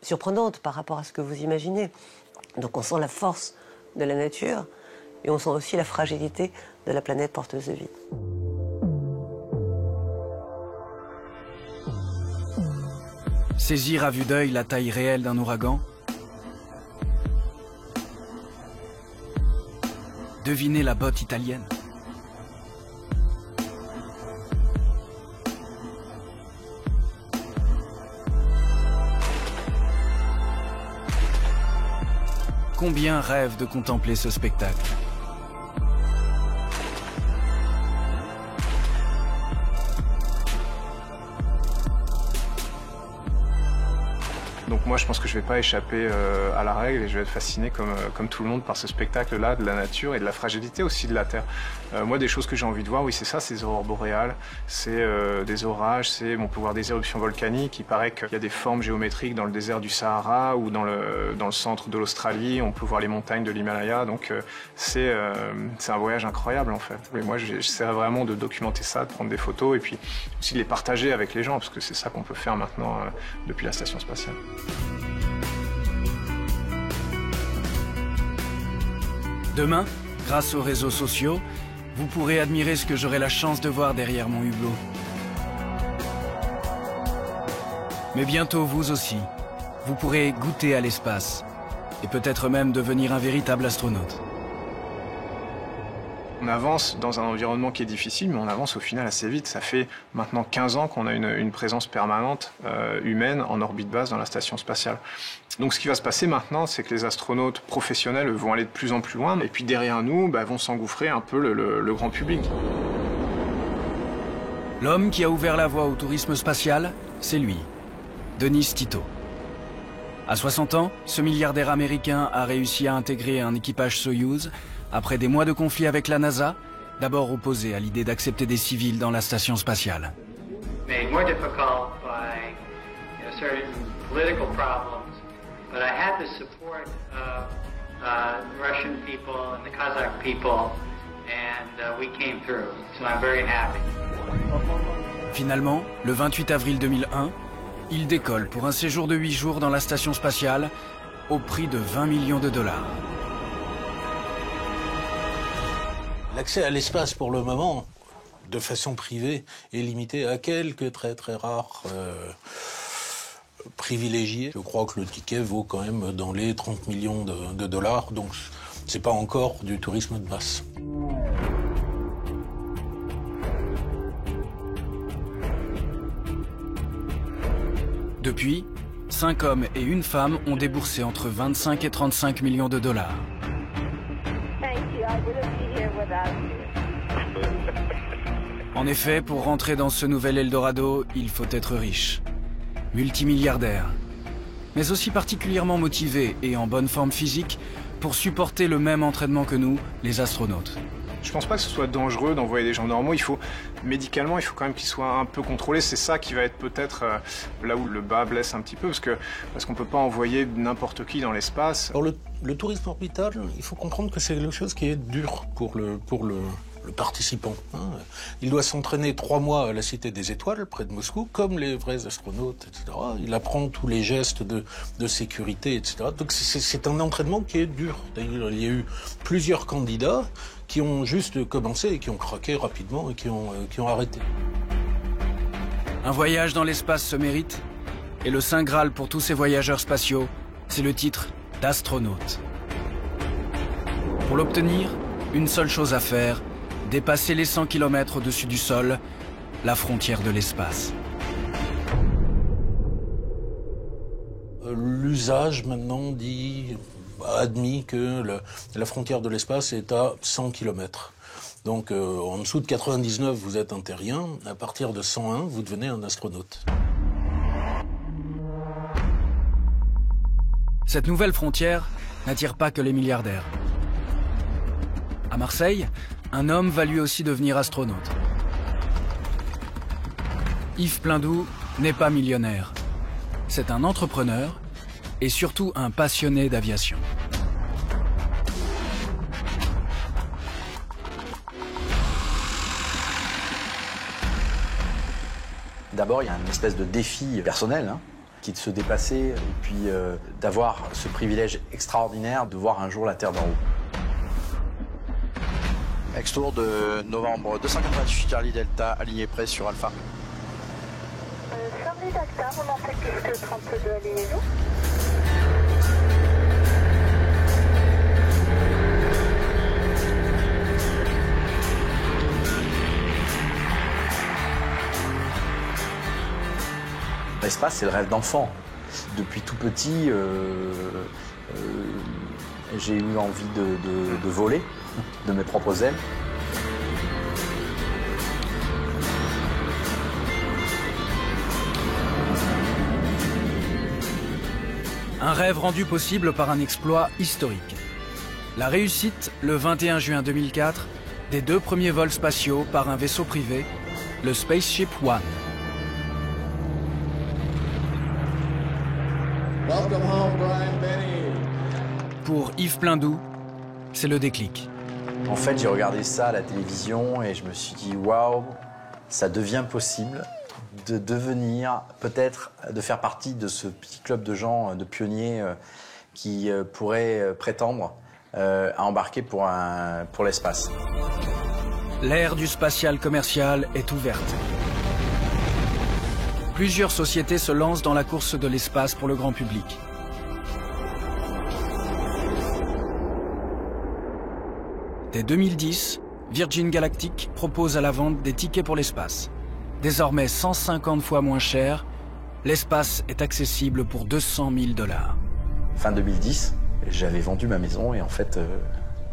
surprenante par rapport à ce que vous imaginez. Donc on sent la force de la nature et on sent aussi la fragilité de la planète porteuse de vie. Saisir à vue d'œil la taille réelle d'un ouragan. Deviner la botte italienne. Combien rêvent de contempler ce spectacle? Donc moi je pense que je vais pas échapper à la règle et je vais être fasciné comme tout le monde par ce spectacle-là de la nature et de la fragilité aussi de la Terre. Moi des choses que j'ai envie de voir, oui c'est ça, c'est des aurores boréales, c'est des orages, on peut voir des éruptions volcaniques. Il paraît qu'il y a des formes géométriques dans le désert du Sahara ou dans le centre de l'Australie, on peut voir les montagnes de l'Himalaya, donc c'est un voyage incroyable en fait. Et moi j'essaierai vraiment de documenter ça, de prendre des photos et puis aussi de les partager avec les gens parce que c'est ça qu'on peut faire maintenant depuis la station spatiale. Demain, grâce aux réseaux sociaux, vous pourrez admirer ce que j'aurai la chance de voir derrière mon hublot. Mais bientôt, vous aussi, vous pourrez goûter à l'espace et peut-être même devenir un véritable astronaute. On avance dans un environnement qui est difficile, mais on avance au final assez vite. Ça fait maintenant 15 ans qu'on a une présence permanente humaine en orbite basse dans la station spatiale. Donc ce qui va se passer maintenant, c'est que les astronautes professionnels vont aller de plus en plus loin, et puis derrière nous vont s'engouffrer un peu le grand public. L'homme qui a ouvert la voie au tourisme spatial, c'est lui, Dennis Tito. À 60 ans, ce milliardaire américain a réussi à intégrer un équipage Soyouz après des mois de conflit avec la NASA, d'abord opposé à l'idée d'accepter des civils dans la station spatiale. Made more difficult by certain political problems, but I had the support of the Russian people and the Kazakh people, and we came through. So I'm very happy. Finalement, le 28 avril 2001, il décolle pour un séjour de 8 jours dans la station spatiale au prix de 20 millions de dollars. L'accès à l'espace, pour le moment, de façon privée, est limité à quelques très très rares privilégiés. Je crois que le ticket vaut quand même dans les 30 millions de dollars, donc c'est pas encore du tourisme de masse. Depuis, 5 hommes et une femme ont déboursé entre 25 et 35 millions de dollars. En effet, pour rentrer dans ce nouvel Eldorado, il faut être riche, multimilliardaire, mais aussi particulièrement motivé et en bonne forme physique pour supporter le même entraînement que nous, les astronautes. Je pense pas que ce soit dangereux d'envoyer des gens normaux. Médicalement, il faut quand même qu'ils soient un peu contrôlés. C'est ça qui va être peut-être là où le bas blesse un petit peu, parce qu'on peut pas envoyer n'importe qui dans l'espace. Alors le tourisme orbital, il faut comprendre que c'est quelque chose qui est dur pour le participant. Il doit s'entraîner 3 mois à la Cité des Étoiles, près de Moscou, comme les vrais astronautes, etc. Il apprend tous les gestes de sécurité, etc. Donc c'est un entraînement qui est dur. D'ailleurs, il y a eu plusieurs candidats qui ont juste commencé et qui ont craqué rapidement et qui ont arrêté. Un voyage dans l'espace se mérite, et le Saint Graal pour tous ces voyageurs spatiaux, c'est le titre d'astronaute. Pour l'obtenir, une seule chose à faire, dépasser les 100 km au-dessus du sol, la frontière de l'espace. L'usage maintenant admis que la frontière de l'espace est à 100 km. Donc en dessous de 99, vous êtes un terrien. À partir de 101, vous devenez un astronaute. Cette nouvelle frontière n'attire pas que les milliardaires. À Marseille, un homme va lui aussi devenir astronaute. Yves Pleindou n'est pas millionnaire. c'est un entrepreneur et surtout un passionné d'aviation. D'abord, il y a une espèce de défi personnel, qui est de se dépasser et puis d'avoir ce privilège extraordinaire de voir un jour la Terre d'en haut. Ex-tour de novembre 288 Charlie Delta, aligné près sur Alpha. Charlie Delta, remontez piste 32, alignez-vous. L'espace, c'est le rêve d'enfant. Depuis tout petit, j'ai eu envie de voler de mes propres ailes. Un rêve rendu possible par un exploit historique. La réussite, le 21 juin 2004, des 2 premiers vols spatiaux par un vaisseau privé, le Spaceship One. Welcome home, Brian Benny. Pour Yves Pleindou, c'est le déclic. En fait, j'ai regardé ça à la télévision et je me suis dit, waouh, ça devient possible de devenir, peut-être, de faire partie de ce petit club de gens, de pionniers qui pourraient prétendre à embarquer pour l'espace. L'ère du spatial commercial est ouverte. Plusieurs sociétés se lancent dans la course de l'espace pour le grand public. Dès 2010, Virgin Galactic propose à la vente des tickets pour l'espace. Désormais 150 fois moins cher, l'espace est accessible pour 200 000 $. Fin 2010, j'avais vendu ma maison et en fait,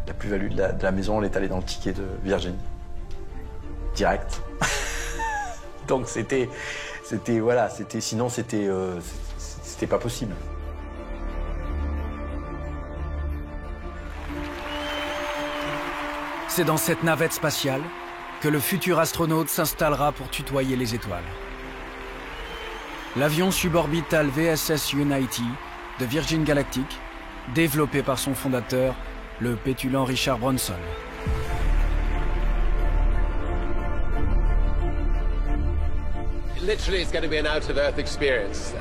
la plus-value de la maison, elle est allée dans le ticket de Virgin. Direct. Donc sinon c'était pas possible. C'est dans cette navette spatiale que le futur astronaute s'installera pour tutoyer les étoiles. L'avion suborbital VSS Unity de Virgin Galactic, développé par son fondateur, le pétulant Richard Branson. Literally, it's going to be an out-of-Earth experience.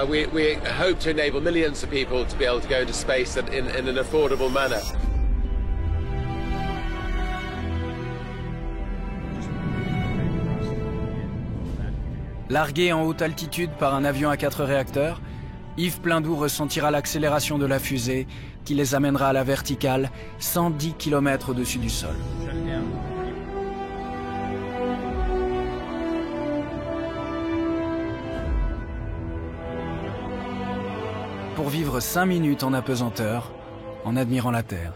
We hope to enable millions of people to be able to go into space in an affordable manner. Largué en haute altitude par un avion à 4 réacteurs, Yves Pleindou ressentira l'accélération de la fusée qui les amènera à la verticale, 110 km au-dessus du sol. Pour vivre 5 minutes en apesanteur, en admirant la Terre.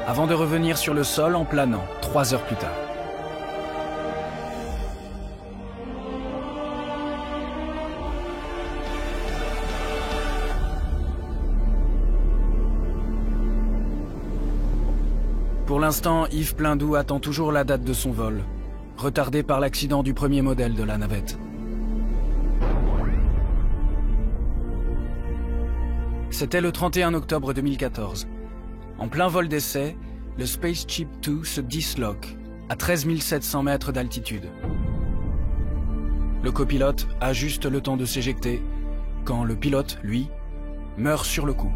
Avant de revenir sur le sol en planant, 3 heures plus tard. Pour l'instant, Yves Pleindou attend toujours la date de son vol, retardé par l'accident du premier modèle de la navette. C'était le 31 octobre 2014. En plein vol d'essai, le Spaceship 2 se disloque à 13 700 mètres d'altitude. Le copilote a juste le temps de s'éjecter, quand le pilote, lui, meurt sur le coup.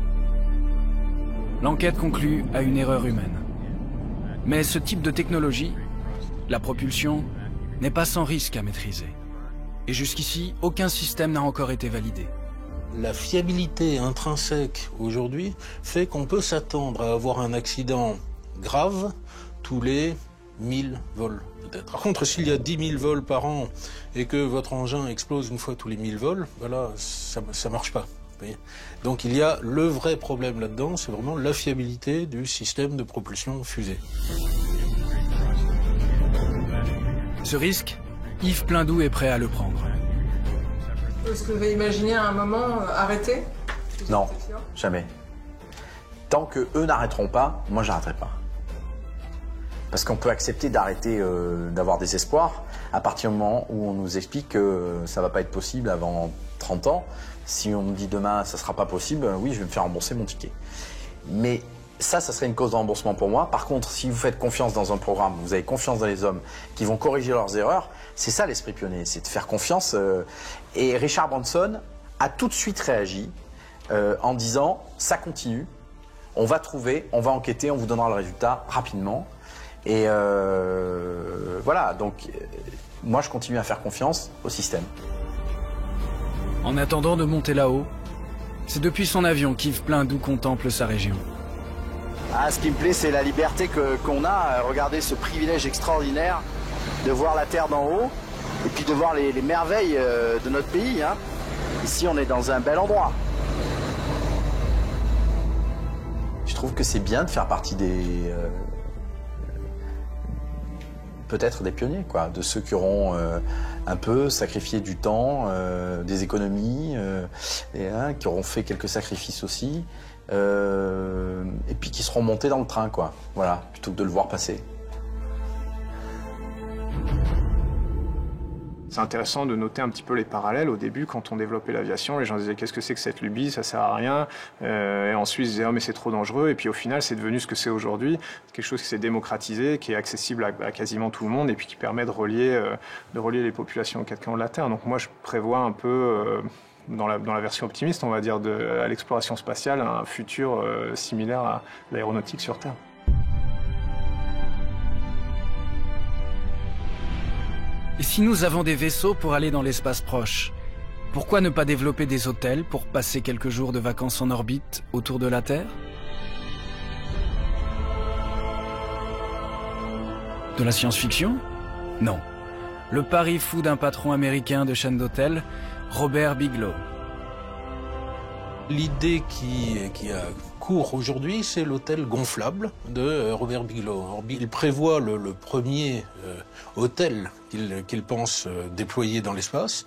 L'enquête conclut à une erreur humaine. Mais ce type de technologie, la propulsion, n'est pas sans risque à maîtriser. Et jusqu'ici, aucun système n'a encore été validé. La fiabilité intrinsèque aujourd'hui fait qu'on peut s'attendre à avoir un accident grave tous les 1000 vols. Par contre, s'il y a 10 000 vols par an et que votre engin explose une fois tous les 1000 vols, ben là, ça marche pas. Donc il y a le vrai problème là-dedans, c'est vraiment la fiabilité du système de propulsion fusée. Ce risque, Yves Pleindou est prêt à le prendre. Est-ce que vous avez imaginé à un moment arrêter? Non, jamais. Tant que eux n'arrêteront pas, moi j'arrêterai pas. Parce qu'on peut accepter d'arrêter, d'avoir des espoirs, à partir du moment où on nous explique que ça va pas être possible avant 30 ans. Si on me dit demain ça sera pas possible, oui, je vais me faire rembourser mon ticket. Mais ça serait une cause de remboursement pour moi. Par contre, si vous faites confiance dans un programme, vous avez confiance dans les hommes qui vont corriger leurs erreurs, c'est ça l'esprit pionnier, c'est de faire confiance. Et Richard Branson a tout de suite réagi en disant ça continue, on va trouver, on va enquêter, on vous donnera le résultat rapidement. Et voilà, donc moi je continue à faire confiance au système. En attendant de monter là-haut, c'est depuis son avion qu'Yves Pleindou contemple sa région. Ah, ce qui me plaît, c'est la liberté qu'on a. Regardez ce privilège extraordinaire de voir la Terre d'en haut et puis de voir les merveilles de notre pays. Hein. Ici, on est dans un bel endroit. Je trouve que c'est bien de faire partie des... peut-être des pionniers, quoi, de ceux qui auront un peu sacrifié du temps, des économies, qui auront fait quelques sacrifices aussi, et puis qui seront montés dans le train, quoi, voilà, plutôt que de le voir passer. C'est intéressant de noter un petit peu les parallèles. Au début, quand on développait l'aviation, les gens disaient qu'est-ce que c'est que cette lubie, ça sert à rien. Et ensuite, ils disaient oh mais c'est trop dangereux. Et puis au final, c'est devenu ce que c'est aujourd'hui, quelque chose qui s'est démocratisé, qui est accessible à quasiment tout le monde, et puis qui permet de relier les populations aux quatre coins de la Terre. Donc moi, je prévois un peu dans la version optimiste, on va dire, à l'exploration spatiale, un futur similaire à l'aéronautique sur Terre. Et si nous avons des vaisseaux pour aller dans l'espace proche, pourquoi ne pas développer des hôtels pour passer quelques jours de vacances en orbite autour de la Terre? De la science-fiction? Non. Le pari fou d'un patron américain de chaîne d'hôtels, Robert Bigelow. L'idée qui a cours aujourd'hui, c'est l'hôtel gonflable de Robert Bigelow. Il prévoit le premier hôtel qu'il pense déployer dans l'espace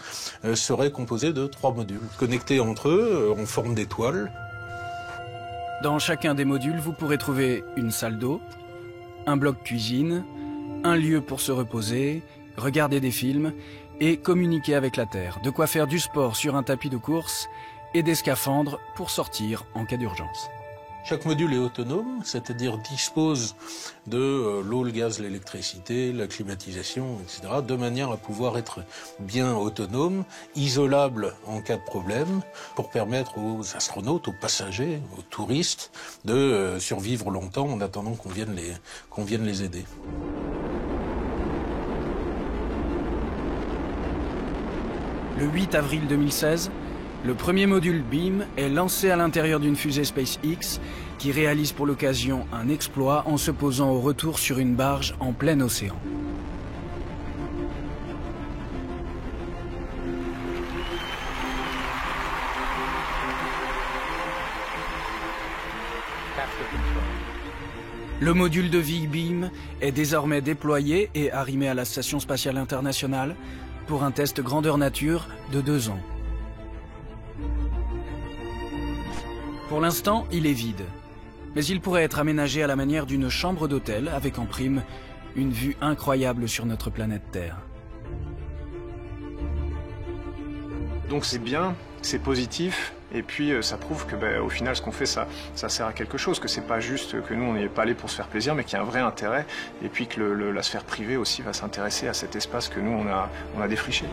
serait composé de 3 modules connectés entre eux en forme d'étoile. Dans chacun des modules, vous pourrez trouver une salle d'eau, un bloc cuisine, un lieu pour se reposer, regarder des films et communiquer avec la Terre. De quoi faire du sport sur un tapis de course et des scaphandres pour sortir en cas d'urgence. Chaque module est autonome, c'est-à-dire dispose de l'eau, le gaz, l'électricité, la climatisation, etc., de manière à pouvoir être bien autonome, isolable en cas de problème, pour permettre aux astronautes, aux passagers, aux touristes de survivre longtemps en attendant qu'on vienne les aider. Le 8 avril 2016, le premier module Beam est lancé à l'intérieur d'une fusée SpaceX qui réalise pour l'occasion un exploit en se posant au retour sur une barge en plein océan. Le module de vie Beam est désormais déployé et arrimé à la Station Spatiale Internationale pour un test grandeur nature de 2 ans. Pour l'instant, il est vide, mais il pourrait être aménagé à la manière d'une chambre d'hôtel avec en prime une vue incroyable sur notre planète Terre. Donc c'est bien, c'est positif, et puis ça prouve que au final ce qu'on fait ça sert à quelque chose, que c'est pas juste que nous on n'y est pas allé pour se faire plaisir, mais qu'il y a un vrai intérêt, et puis que la sphère privée aussi va s'intéresser à cet espace que nous on a défriché.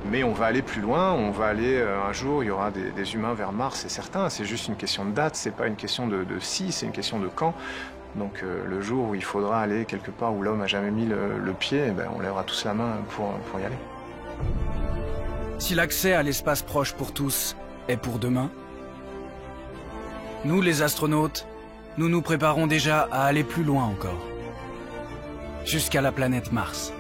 Mais on va aller plus loin, on va aller, un jour il y aura des humains vers Mars, c'est certain, c'est juste une question de date, c'est pas une question de si, c'est une question de quand. Donc le jour où il faudra aller quelque part où l'homme n'a jamais mis le pied, on lèvera tous la main pour y aller. Si l'accès à l'espace proche pour tous est pour demain, nous les astronautes, nous nous préparons déjà à aller plus loin encore, jusqu'à la planète Mars.